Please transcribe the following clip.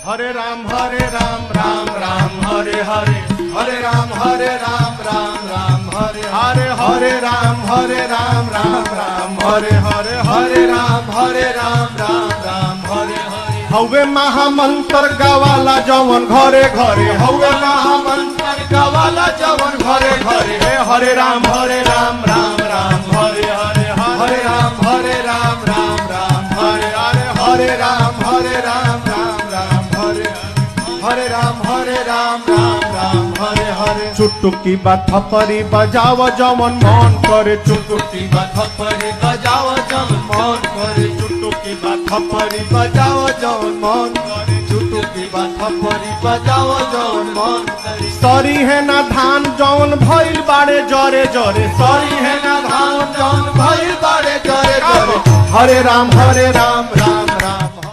हरे राम राम राम हरे हरे, हरे राम राम राम हरे हरे, हरे राम राम राम हरे हरे, हरे राम राम राम हरे हरे। हवे महामंत्र गावाला जवन घरे घरे, हवे महामंत्र गावाला जवन घरे घरे, हरे राम राम राम हरे हरे, हरे राम राम राम हरे हरे, हरे राम राम राम हरे हरे राम राम हरे हरे। चुटुकी बा थप्पड़ी बजाओ जमन मन करे, चुटुकी बा थप्पड़ी बजाओ जमन मन करे, चुटुकी बा थप्पड़ी बजाओ जमन मन करे, चुटुकी बा थप्पड़ी बजाओ जमन मन करे। सरी है ना धान जौन भइल बाड़े जरे जरे, सरी है ना धान जौन भइल बाड़े जरे जरे, हरे राम राम राम